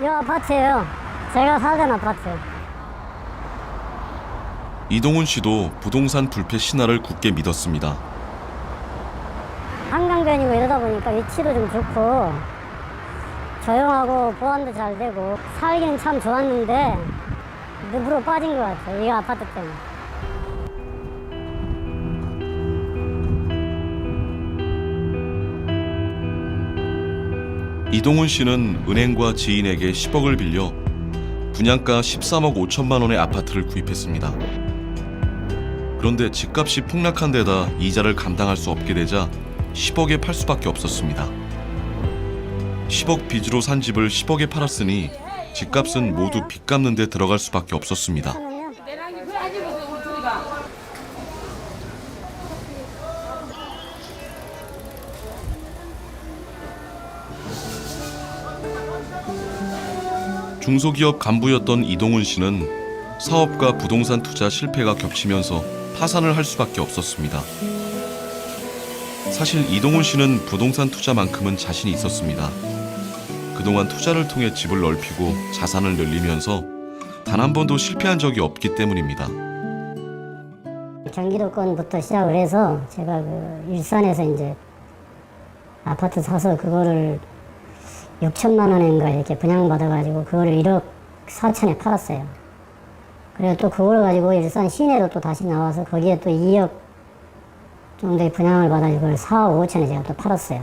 이 아파트예요. 제가 살던 아파트. 이동훈 씨도 부동산 불패 신화를 굳게 믿었습니다. 한강변이고 이러다 보니까 위치도 좀 좋고 조용하고 보안도 잘 되고 살기는 참 좋았는데 늪으로 빠진 것 같아요. 이 아파트 때문에. 이동훈 씨는 은행과 지인에게 10억을 빌려 분양가 13억 5천만 원의 아파트를 구입했습니다. 그런데 집값이 폭락한 데다 이자를 감당할 수 없게 되자 10억에 팔 수밖에 없었습니다. 10억 빚으로 산 집을 10억에 팔았으니 집값은 모두 빚 갚는 데 들어갈 수밖에 없었습니다. 중소기업 간부였던 이동훈 씨는 사업과 부동산 투자 실패가 겹치면서 파산을 할 수밖에 없었습니다. 사실 이동훈 씨는 부동산 투자만큼은 자신이 있었습니다. 그동안 투자를 통해 집을 넓히고 자산을 늘리면서 단 한 번도 실패한 적이 없기 때문입니다. 경기도권부터 시작을 해서 제가 그 일산에서 이제 아파트 사서 그거를 6천만 원인가 이렇게 분양받아가지고 그거를 1억 4천에 팔았어요. 그리고 또 그걸 가지고 일산 시내로 또 다시 나와서 거기에 또 2억 정도의 분양을 받아가지고 그걸 4억 5천에 제가 또 팔았어요.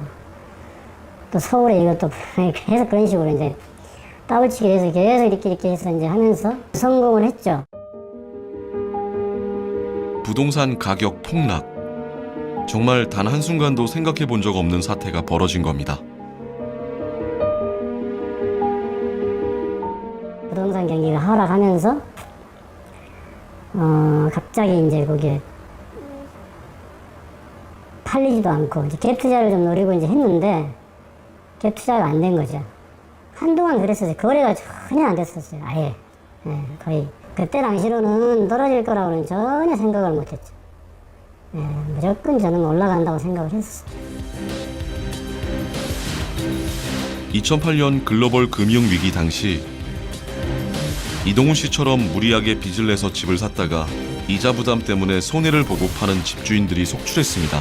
또 서울에 이것도 계속 그런 식으로 이제 따블치기 해서 계속 이렇게 해서 이제 하면서 성공을 했죠. 부동산 가격 폭락. 정말 단 한순간도 생각해 본 적 없는 사태가 벌어진 겁니다. 부동산 경기가 하락하면서 갑자기 이제 거기에 팔리지도 않고 이제 갭 투자를 좀 노리고 이제 했는데 갭 투자가 안 된 거죠. 한동안 그랬었어요. 거래가 전혀 안 됐었어요. 아예. 예, 거의. 그때 당시로는 떨어질 거라고는 전혀 생각을 못 했죠. 예, 무조건 저는 올라간다고 생각을 했었어요. 2008년 글로벌 금융위기 당시 이동훈 씨처럼 무리하게 빚을 내서 집을 샀다가 이자 부담 때문에 손해를 보고 파는 집주인들이 속출했습니다.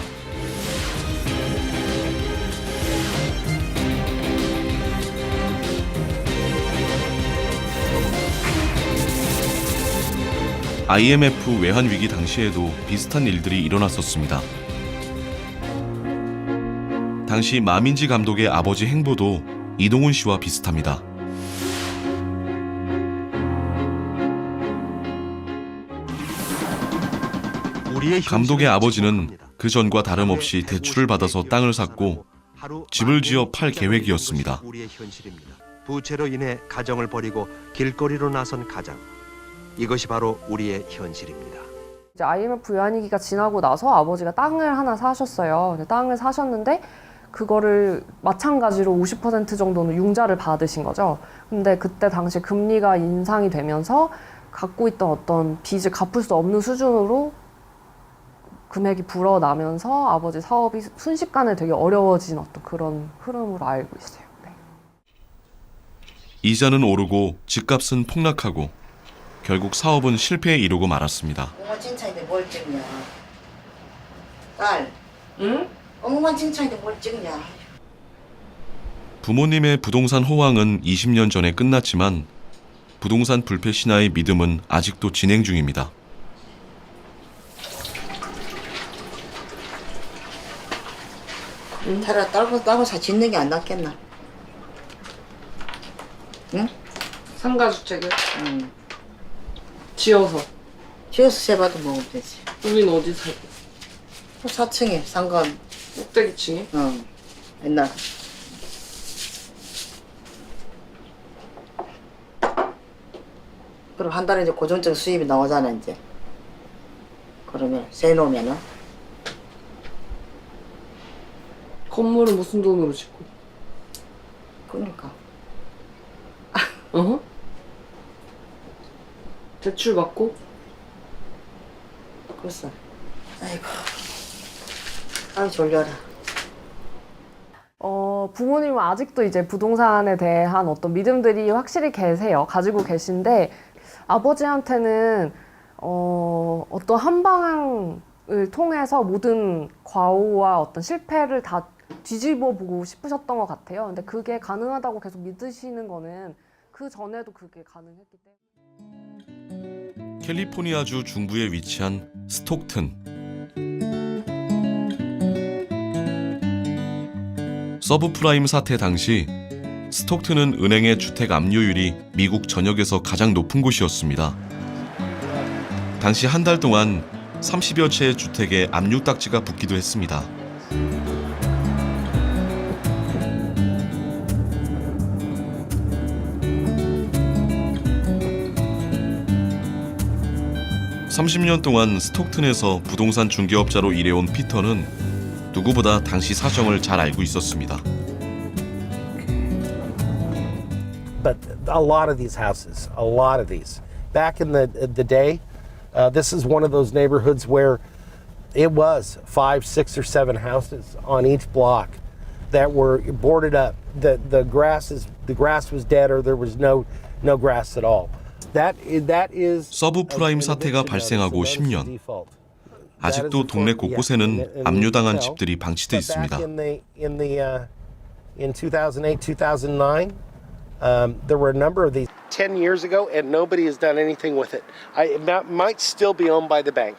IMF 외환 위기 당시에도 비슷한 일들이 일어났었습니다. 당시 마민지 감독의 아버지 행보도 이동훈 씨와 비슷합니다. 감독의 아버지는 그 전과 다름없이 대출을 받아서 땅을 샀고 집을 지어 팔 계획이었습니다. 부채로 인해 가정을 버리고 길거리로 나선 가장. 이것이 바로 우리의 현실입니다. 이제 IMF 외환위기가 지나고 나서 아버지가 땅을 하나 사셨어요. 땅을 사셨는데 그거를 마찬가지로 50% 정도는 융자를 받으신 거죠. 근데 그때 당시 금리가 인상이 되면서 갖고 있던 어떤 빚을 갚을 수 없는 수준으로 금액이 불어나면서 아버지 사업이 순식간에 되게 어려워진 어떤 그런 흐름으로 알고 있어요. 네. 이자는 오르고 집값은 폭락하고 결국 사업은 실패에 이르고 말았습니다. 엉망 칭찬인데 뭘 찍냐. 딸. 응? 엉망 칭찬인데 뭘 찍냐. 부모님의 부동산 호황은 20년 전에 끝났지만 부동산 불패 신화의 믿음은 아직도 진행 중입니다. 차라리 따고 사 짓는 게 안 낫겠나. 응? 상가주택을 응. 지어서. 지어서 세봐도 먹으면 되지. 우린 어디 살고? 4층에 상가는. 꼭대기층에? 응. 옛날. 그럼 한 달에 이제 고정적 수입이 나오잖아 이제. 그러면 세 놓으면은. 건물은 무슨 돈으로 짓고? 그러니까. 어허? 대출 받고? 글쎄. 아이고. 아이 졸려라. 부모님은 아직도 이제 부동산에 대한 어떤 믿음들이 확실히 계세요. 가지고 계신데 아버지한테는 어떤 한 방향을 통해서 모든 과오와 어떤 실패를 다 뒤집어 보고 싶으셨던 것 같아요. 근데 그게 가능하다고 계속 믿으시는 거는 그 전에도 그게 가능했기 때문에. 캘리포니아주 중부에 위치한 스톡튼. 서브프라임 사태 당시 스톡튼은 은행의 주택 압류율이 미국 전역에서 가장 높은 곳이었습니다. 당시 한 달 동안 30여 채의 주택에 압류 딱지가 붙기도 했습니다. (30년) 동안 스톡튼에서 부동산 중개업자로 일해온 피터는 누구보다 당시 사정을 잘 알고 있었습니다. But a lot of these houses, a lot of these. Back in the day, this is one of those neighborhoods where it was 5, 6, or 7 houses on each block that were boarded up. The grass was dead, or there was no grass at all. That is 서브프라임 사태가 발생하고 10년. 아직도 동네 곳곳에는 압류당한 집들이 방치돼 있습니다. In 2008, 2009, there were a number of these 10 years ago, and nobody has done anything with it. It might still be owned by the bank.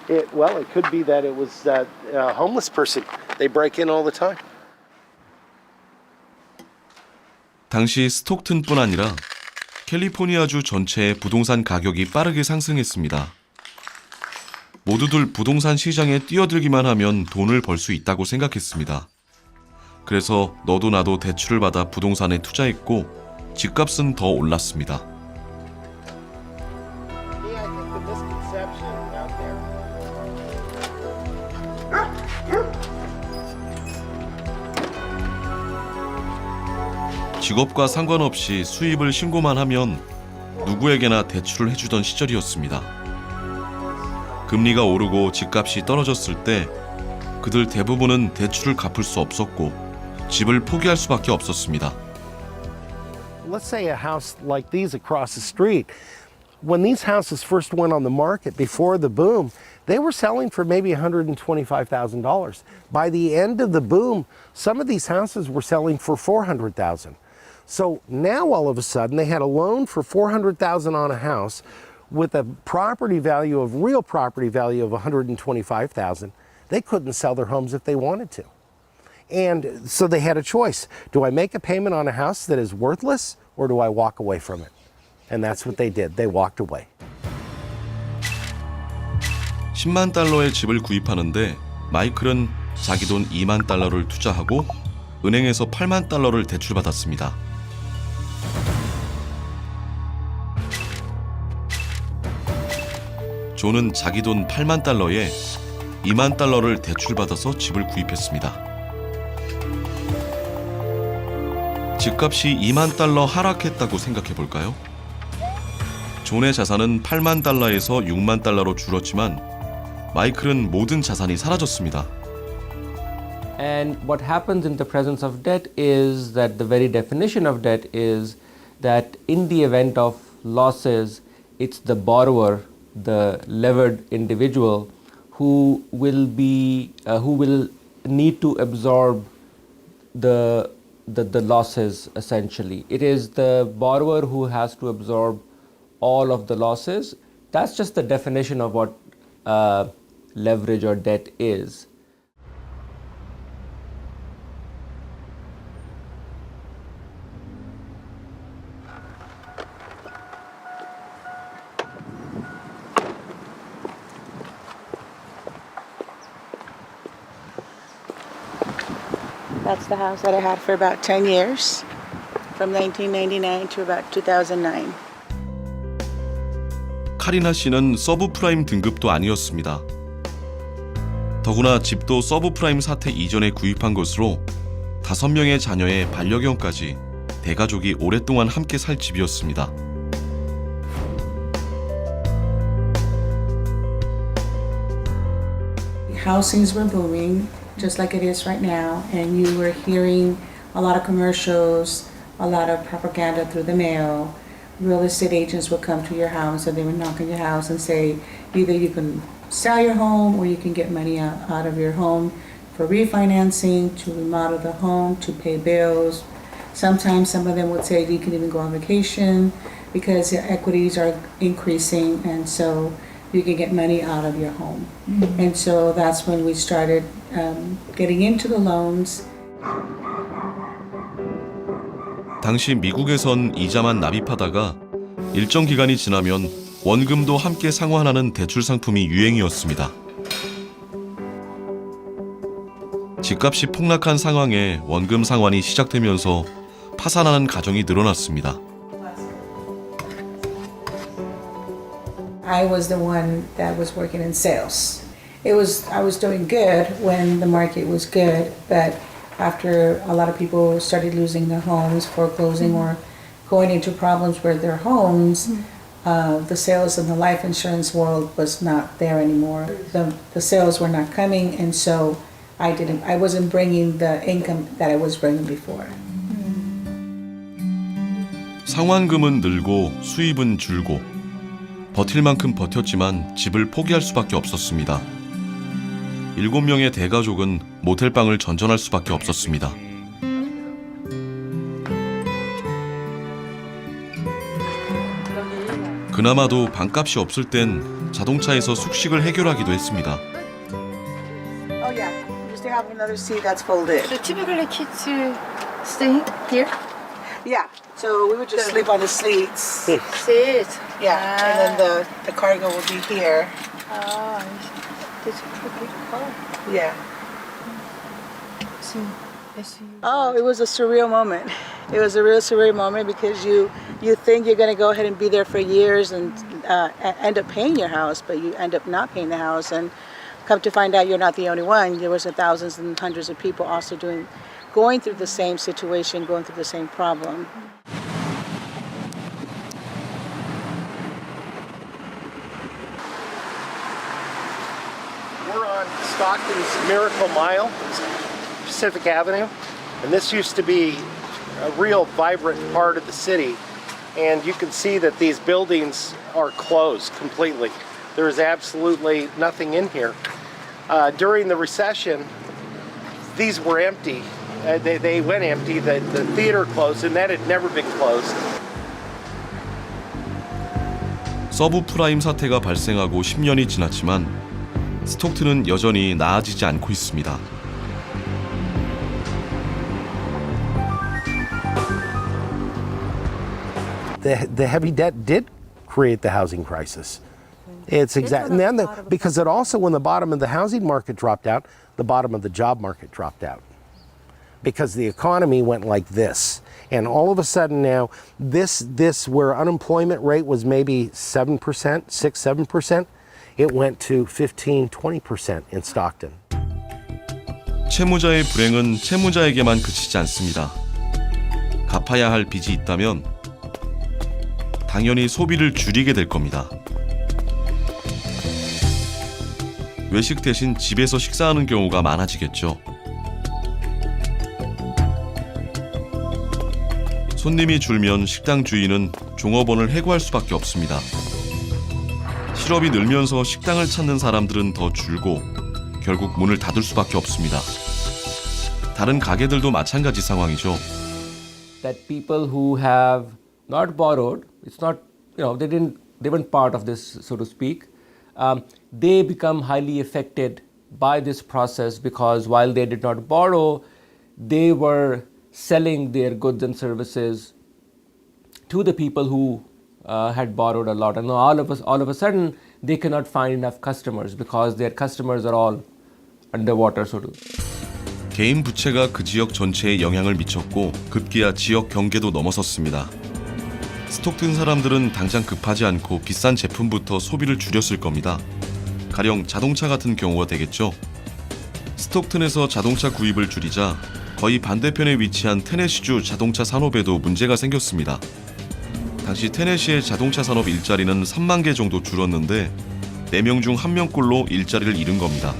It could be that it was a homeless person. They break in all the time. 당시 스톡튼뿐 아니라 캘리포니아주 전체의 부동산 가격이 빠르게 상승했습니다. 모두들 부동산 시장에 뛰어들기만 하면 돈을 벌 수 있다고 생각했습니다. 그래서 너도 나도 대출을 받아 부동산에 투자했고 집값은 더 올랐습니다. 직업과 상관없이 수입을 신고만 하면 누구에게나 대출을 해주던 시절이었습니다. 금리가 오르고 집값이 떨어졌을 때 그들 대부분은 대출을 갚을 수 없었고 집을 포기할 수밖에 없었습니다. Let's say a house like these across the street. When these houses first went on the market before the boom, they were selling for maybe $125,000. By the end of the boom, some of these houses were selling for $400,000. So now all of a sudden they had a loan for $400,000 on a house with a real property value of $125,000. They couldn't sell their homes if they wanted to. And so they had a choice. Do I make a payment on a house that is worthless, or do I walk away from it? And that's what they did. They walked away. 10만 달러의 집을 구입하는데 마이클은 자기 돈 2만 달러를 투자하고 은행에서 8만 달러를 대출받았습니다. 존은 자기 돈 8만 달러에 2만 달러를 대출받아서 집을 구입했습니다. 집값이 2만 달러 하락했다고 생각해 볼까요? 존의 자산은 8만 달러에서 6만 달러로 줄었지만 마이클은 모든 자산이 사라졌습니다. And what happens in the presence of debt is that the very definition of debt is that in the event of losses, it's the borrower, the levered individual, who will need to absorb the losses essentially. It is the borrower who has to absorb all of the losses. That's just the definition of what leverage or debt is. That's the house that I had for about 10 years, from 1999 to about 2009. 카리나 씨는 서브프라임 등급도 아니었습니다. 더구나 집도 서브프라임 사태 이전에 구입한 것으로 5명의 자녀의 반려견까지 대가족이 오랫동안 함께 살 집이었습니다. Housings were booming. just like it is right now, and you were hearing a lot of commercials, a lot of propaganda through the mail, real estate agents would come to your house and they would knock on your house and say, either you can sell your home or you can get money out of your home for refinancing, to remodel the home, to pay bills. Sometimes some of them would say you can even go on vacation because your equities are increasing, and so you can get money out of your home. And so that's when we started getting into the loans. 당시 미국에선 이자만 납입하다가 일정 기간이 지나면 원금도 함께 상환하는 대출 상품이 유행이었습니다. 집값이 폭락한 상황에 원금 상환이 시작되면서 파산하는 가정이 늘어났습니다. I was the one that was working in sales. I was doing good when the market was good, but after a lot of people started losing their homes, foreclosing or going into problems with their homes, the sales in the life insurance world was not there anymore. The sales were not coming, and so I wasn't bringing the income that I was bringing before. 상환금은 늘고 수입은 줄고 버틸 만큼 버텼지만 집을 포기할 수밖에 없었습니다. 7명의 대가족은 모텔방을 전전할 수밖에 없었습니다. 그나마도 방값이 없을 땐 자동차에서 숙식을 해결하기도 했습니다. Oh yeah, you still have another seat that's folded. So typically kids stay here? Yeah, so we would just sleep on the seats. Sit. Yeah, and then the cargo will be here. Ah, that's pretty cool. Yeah. So, as you Oh, it was a surreal moment. It was a real surreal moment because you think you're going to go ahead and be there for years and end up paying your house, but you end up not paying the house, and come to find out you're not the only one. There was thousands and hundreds of people also going through the same situation, going through the same problem. We're on Stockton's Miracle Mile, Pacific Avenue, and this used to be a real vibrant part of the city, and you can see that these buildings are closed completely. There is absolutely nothing in here. During the recession, these were empty. They went empty. The theater closed, and that had never been closed. 서브프라임 사태가 발생하고 10년이 지났지만 스톡튼은 여전히 나아지지 않고 있습니다. The heavy debt did create the housing crisis. It's exactly, and then because it also, when the bottom of the housing market dropped out, the bottom of the job market dropped out. Because the economy went like this. And all of a sudden now, this where unemployment rate was maybe 7%, 6-7%, it went to 15-20% in Stockton. 채무자의 불행은 채무자에게만 그치지 않습니다. 갚아야 할 빚이 있다면 당연히 소비를 줄이게 될 겁니다. 외식 대신 집에서 식사하는 경우가 많아지겠죠. 손님이 줄면 식당 주인은 종업원을 해고할 수밖에 없습니다. 실업이 늘면서 식당을 찾는 사람들은 더 줄고 결국 문을 닫을 수밖에 없습니다. 다른 가게들도 마찬가지 상황이죠. That people who have not borrowed, it's not, they weren't part of this, so to speak. They become highly affected by this process because while they did not borrow, they were selling their goods and services to the people who had borrowed a lot. And all of a sudden, they cannot find enough customers because their customers are all underwater, so to. 개인 부채가 그 지역 전체에 영향을 미쳤고 급기야 지역 경계도 넘어섰습니다. 스톡튼 사람들은 당장 급하지 않고 비싼 제품부터 소비를 줄였을 겁니다. 가령 자동차 같은 경우가 되겠죠. 스톡튼에서 자동차 구입을 줄이자 거의 반대편에 위치한 테네시주 자동차 산업에도 문제가 생겼습니다. 당시 테네시의 자동차 산업 일자리는 3만 개 정도 줄었는데 4명 중 1명꼴로 일자리를 잃은 겁니다.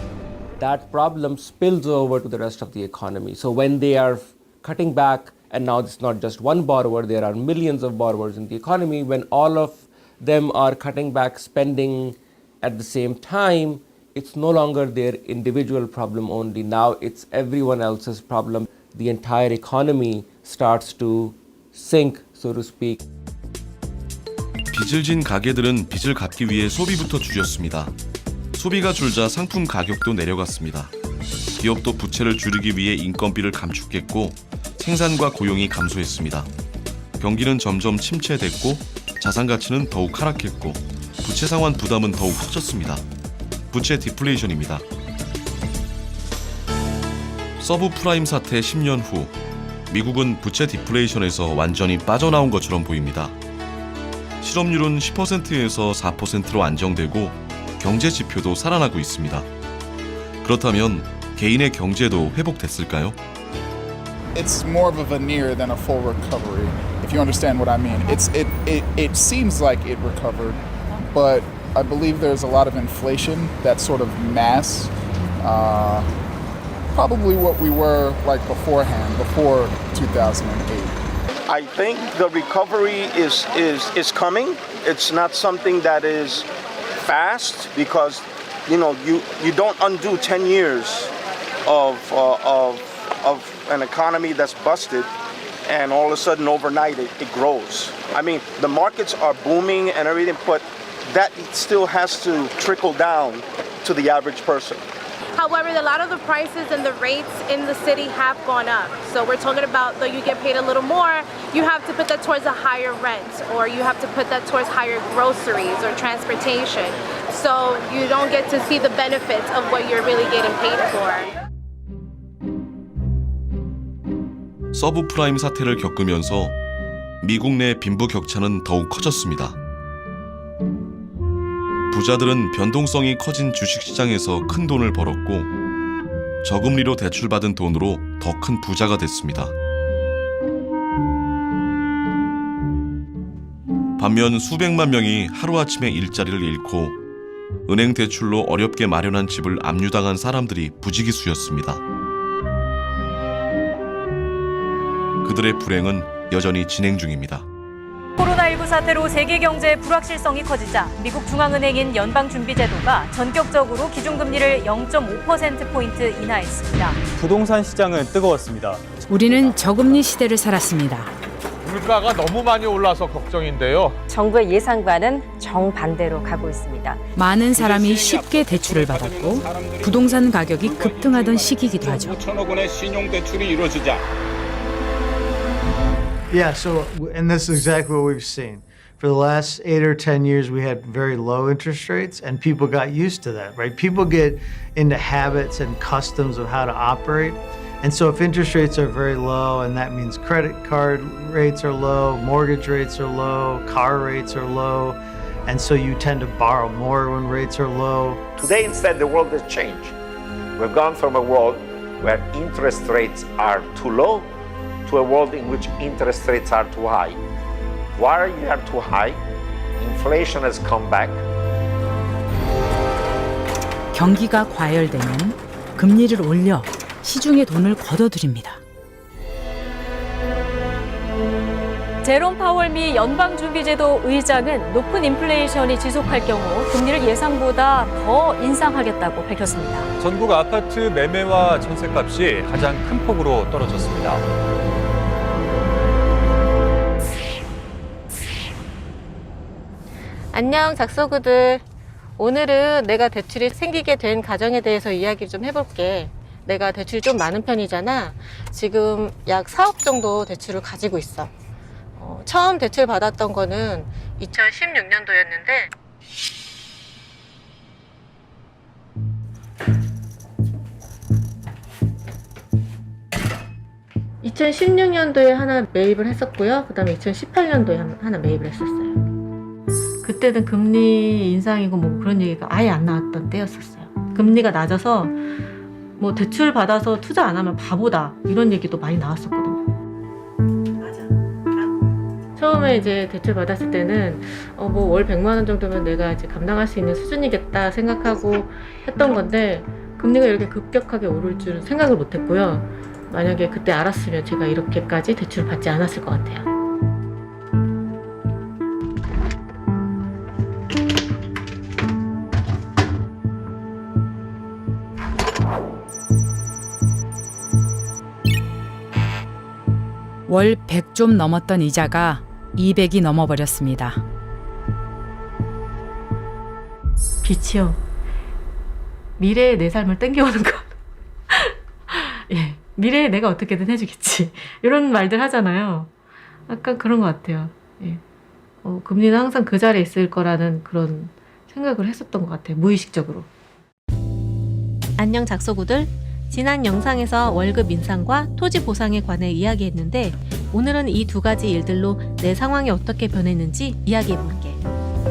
that problem spills over to the rest of the economy. So when they are cutting back, and now it's not just one borrower, there are millions of borrowers in the economy, when all of them are cutting back spending at the same time, it's no longer their individual problem only. Now it's everyone else's problem. The entire economy starts to sink, so to speak. 빚을 진 가게들은 빚을 갚기 위해 소비부터 줄였습니다. 소비가 줄자 상품 가격도 내려갔습니다. 기업도 부채를 줄이기 위해 인건비를 감축했고 생산과 고용이 감소했습니다. 경기는 점점 침체됐고 자산 가치는 더욱 하락했고 부채 상환 부담은 더욱 커졌습니다. 부채 디플레이션입니다. 서브프라임 사태 10년 후 미국은 부채 디플레이션에서 완전히 빠져나온 것처럼 보입니다. 실업률은 10%에서 4%로 안정되고 경제 지표도 살아나고 있습니다. 그렇다면 개인의 경제도 회복됐을까요? It's more of a veneer than a full recovery, if you understand what I mean. It seems like it recovered, but I believe there's a lot of inflation that sort of masks probably what we were like beforehand, before 2008. I think the recovery is coming. It's not something that is fast because you don't undo 10 years of an economy that's busted, and all of a sudden overnight it grows. I mean, the markets are booming and everything, but that still has to trickle down to the average person. However, a lot of the prices and the rates in the city have gone up. So we're talking about, though you get paid a little more, you have to put that towards a higher rent, or you have to put that towards higher groceries or transportation. So you don't get to see the benefits of what you're really getting paid for. 서브프라임 사태를 겪으면서 미국 내 빈부 격차는 더욱 커졌습니다. 부자들은 변동성이 커진 주식시장에서 큰 돈을 벌었고 저금리로 대출받은 돈으로 더 큰 부자가 됐습니다. 반면 수백만 명이 하루아침에 일자리를 잃고 은행 대출로 어렵게 마련한 집을 압류당한 사람들이 부지기수였습니다. 그들의 불행은 여전히 진행 중입니다. 코로나19 사태로 세계 경제의 불확실성이 커지자 미국 중앙은행인 연방준비제도가 전격적으로 기준금리를 0.5%포인트 인하했습니다. 부동산 시장은 뜨거웠습니다. 우리는 저금리 시대를 살았습니다. 물가가 너무 많이 올라서 걱정인데요. 정부의 예상과는 정반대로 가고 있습니다. 많은 사람이 쉽게 대출을 받았고 부동산 가격이 급등하던 시기이기도 하죠. 5천억 원의 신용대출이 이루어지자 Yeah, and this is exactly what we've seen. For the last 8 or 10 years, we had very low interest rates, and people got used to that, right? People get into habits and customs of how to operate. And so if interest rates are very low, and that means credit card rates are low, mortgage rates are low, car rates are low, and so you tend to borrow more when rates are low. Today, instead, the world has changed. We've gone from a world where interest rates are too low to a world in which interest rates are too high. Why they are too high? Inflation has come back. 경기가 과열되면 금리를 올려 시중에 돈을 걷어들입니다. 제롬 파월 미 연방준비제도 의장은 높은 인플레이션이 지속할 경우 금리를 예상보다 더 인상하겠다고 밝혔습니다. 전국 아파트 매매와 전셋값이 가장 큰 폭으로 떨어졌습니다. 안녕 작소구들. 오늘은 내가 대출이 생기게 된 가정에 대해서 이야기 좀 해볼게. 내가 대출이 좀 많은 편이잖아. 지금 약 4억 정도 대출을 가지고 있어. 처음 대출 받았던 거는 2016년도였는데 2016년도에 하나 매입을 했었고요. 그 다음에 2018년도에 하나 매입을 했었어요. 그때는 금리 인상이고 뭐 그런 얘기가 아예 안 나왔던 때였었어요. 금리가 낮아서 뭐 대출 받아서 투자 안 하면 바보다 이런 얘기도 많이 나왔었거든요. 맞아. 처음에 이제 대출 받았을 때는 뭐 월 100만 원 정도면 내가 이제 감당할 수 있는 수준이겠다 생각하고 했던 건데 금리가 이렇게 급격하게 오를 줄은 생각을 못했고요. 만약에 그때 알았으면 제가 이렇게까지 대출을 받지 않았을 것 같아요. 월 100 좀 넘었던 이자가 200이 넘어버렸습니다. 빛이요. 미래의 내 삶을 땡겨오는 것. 예, 미래에 내가 어떻게든 해주겠지. 이런 말들 하잖아요. 약간 그런 것 같아요. 예. 금리는 항상 그 자리에 있을 거라는 그런 생각을 했었던 것 같아요. 무의식적으로. 안녕 작소구들. 지난 영상에서 월급 인상과 토지 보상에 관해 이야기했는데 오늘은 이 두 가지 일들로 내 상황이 어떻게 변했는지 이야기해볼게.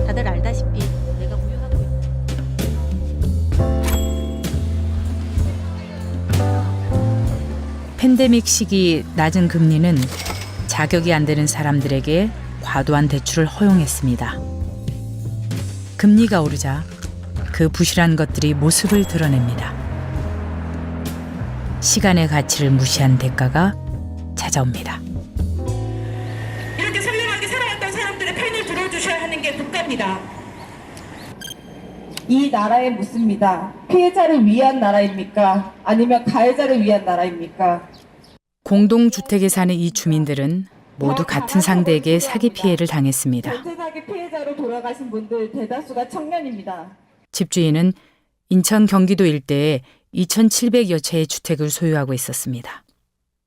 다들 알다시피 내가 보유하고 있는 팬데믹 시기 낮은 금리는 자격이 안 되는 사람들에게 과도한 대출을 허용했습니다. 금리가 오르자 그 부실한 것들이 모습을 드러냅니다. 시간의 가치를 무시한 대가가 찾아옵니다. 이렇게 선량하게 살아왔던 사람들의 편을 들어주셔야 하는 게 국가입니다. 이 나라에 묻습니다. 피해자를 위한 나라입니까? 아니면 가해자를 위한 나라입니까? 공동주택에 사는 이 주민들은 모두 같은 상대에게 사기 피해를 당했습니다. 전세 사기 피해자로 돌아가신 분들 대다수가 청년입니다. 집주인은 인천 경기도 일대에 2,700여 채의 주택을 소유하고 있었습니다.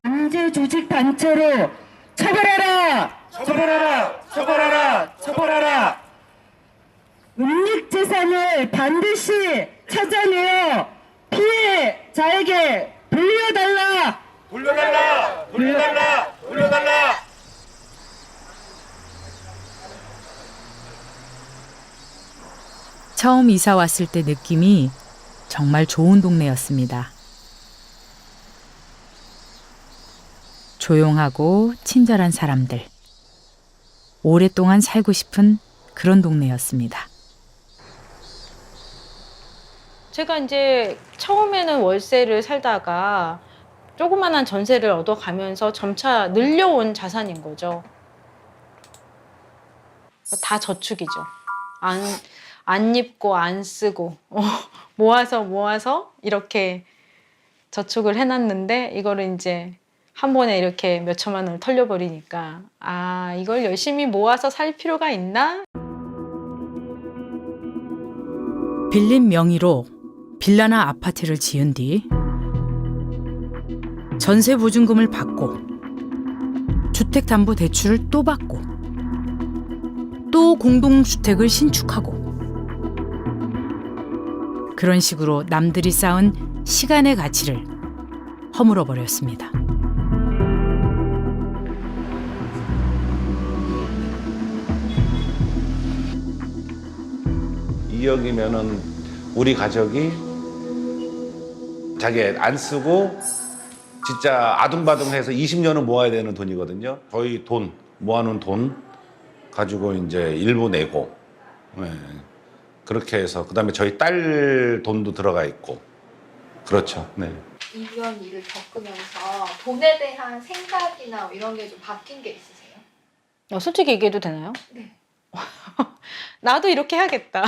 범죄 조직 단체로 처벌하라! 처벌하라! 처벌하라! 처벌하라! 은닉재산을 반드시 찾아내어 피해자에게 돌려달라! 돌려달라! 돌려달라! 돌려달라! 처음 이사 왔을 때 느낌이 정말 좋은 동네였습니다. 조용하고 친절한 사람들. 오랫동안 살고 싶은 그런 동네였습니다. 제가 이제 처음에는 월세를 살다가 조그만한 전세를 얻어가면서 점차 늘려온 자산인 거죠. 다 저축이죠. 안 입고 안 쓰고 모아서 이렇게 저축을 해놨는데 이거를 이제 한 번에 이렇게 몇 천만 원을 털려버리니까 아 이걸 열심히 모아서 살 필요가 있나? 빌린 명의로 빌라나 아파트를 지은 뒤 전세 보증금을 받고 주택담보대출을 또 받고 또 공동주택을 신축하고 그런 식으로 남들이 쌓은 시간의 가치를 허물어 버렸습니다. 이억이면은 우리 가족이 자기 안 쓰고 진짜 아둥바둥해서 20년은 모아야 되는 돈이거든요. 저희 돈 모아놓은 돈 가지고 이제 일부 내고 그렇게 해서 그다음에 저희 딸 돈도 들어가 있고 그렇죠. 네. 이런 일을 겪으면서 돈에 대한 생각이나 이런 게 좀 바뀐 게 있으세요? 솔직히 얘기해도 되나요? 네. 나도 이렇게 해야겠다.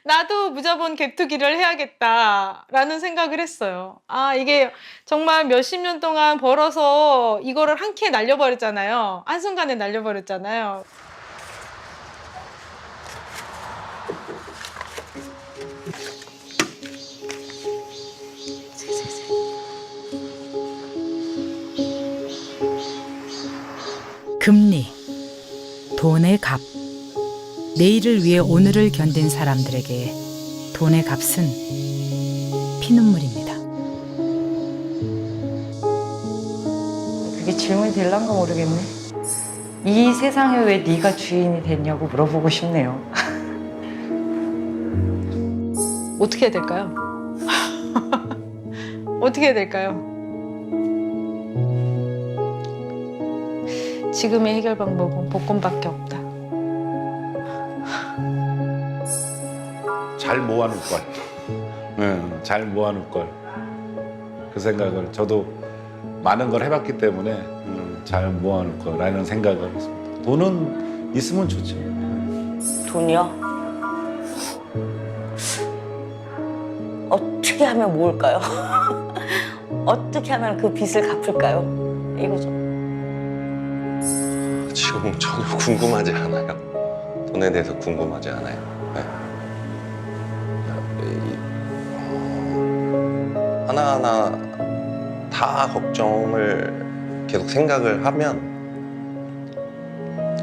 나도 무자본 갭투기를 해야겠다라는 생각을 했어요. 아 이게 정말 몇십 년 동안 벌어서 이거를 한 큐에 날려버렸잖아요. 한순간에 날려버렸잖아요. 금리, 돈의 값. 내일을 위해 오늘을 견딘 사람들에게 돈의 값은 피눈물입니다. 그게 질문이 될란가 모르겠네. 이 세상에 왜 네가 주인이 됐냐고 물어보고 싶네요. 어떻게 해야 될까요? 어떻게 해야 될까요? 지금의 해결 방법은 복권밖에 없다. 잘 모아놓을 것 같아요. 잘 모아놓을 걸. 그 생각을 저도 많은 걸 해봤기 때문에 잘 모아놓을 거라는 생각을 했습니다. 돈은 있으면 좋죠. 돈이요? 어떻게 하면 모을까요? 어떻게 하면 그 빚을 갚을까요? 이거죠. 지금 전혀 궁금하지 않아요. 돈에 대해서 궁금하지 않아요. 네. 하나하나 다 걱정을 계속 생각을 하면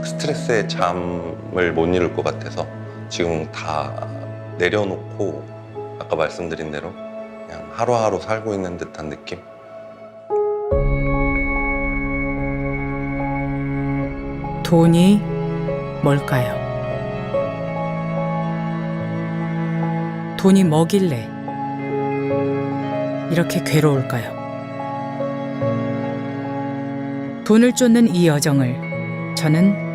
스트레스에 잠을 못 이룰 것 같아서 지금 다 내려놓고 아까 말씀드린 대로 그냥 하루하루 살고 있는 듯한 느낌? 돈이 뭘까요? 돈이 뭐길래 이렇게 괴로울까요? 돈을 쫓는 이 여정을 저는